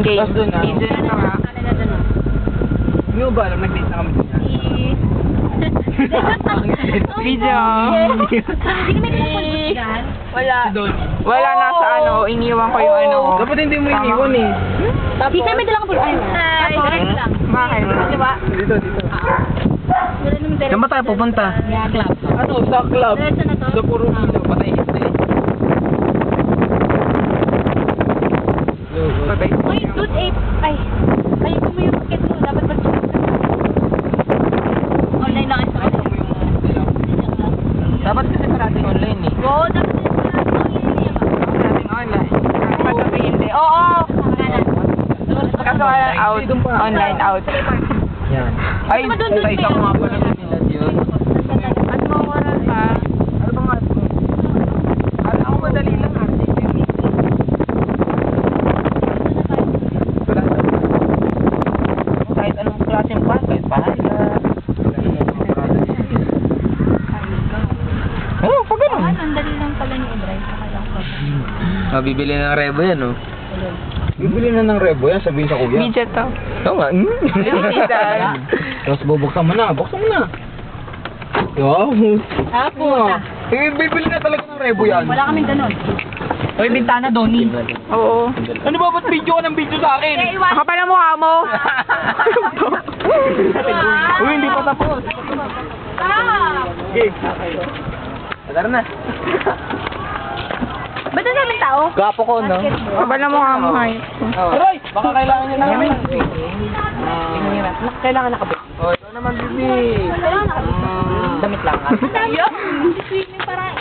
Game. Tapos doon, Video na ito nga. Hindi mo ba alam, nag-date na kami doon yan? Video. Hindi kami pinapulbos dyan. Wala. Si Don. Wala nasa ano, iniwan ko yung ano ko. Dapat hindi mo iniwan eh. Hindi kami dalang pulbos. Hi. Tapos, Bakit? diba? Dito. Wala naman Saan ba tayo pupunta? Club. Ano, sa club. Diretso na to? Sa puro ilaw, patay hindi. Patay. Uy, dude, ay, mo yung ticket mo. Dapat mag-check ka. Online lang isa. Dapat kasi parating online eh. Oo, dapat din sa online niya ba? Natin online. Pagkabi hindi. Oo. Kaso out. Online out. Yan. Ay, Sa isa ko nga pala nila yun. at mawaran pa. Ano ba nga? Alam ko madali lang ah. Kahit anong klaseng bus, kahit pahaya. Oo, pag ganun. Ang dali lang pala ni i-drive. Mabibili ng rebo yan, oh. Bibili na ng rebo yan, sabihin sa kuya. Video to. Oo nga. Tapos bubuksan mo na, buksan mo na. Wow. Ah, puta. Bibili na talaga ng rebo yan. Wala kaming ganun. Oy, bintana, Donnie. Oo. Ano ba, ba't video ka ng video sa akin? Ako pala mukha mo. Uy, hindi pa tapos. Okay. Tara na. Ba't ang daming tao? Gapo ko, no? Ako pala mukha mo. Hay. Aray! Baka kailangan niya namin. Kailangan nakabit. Oh, ito naman, bibi. Wala na. Damit lang. Ayun. Swimming para.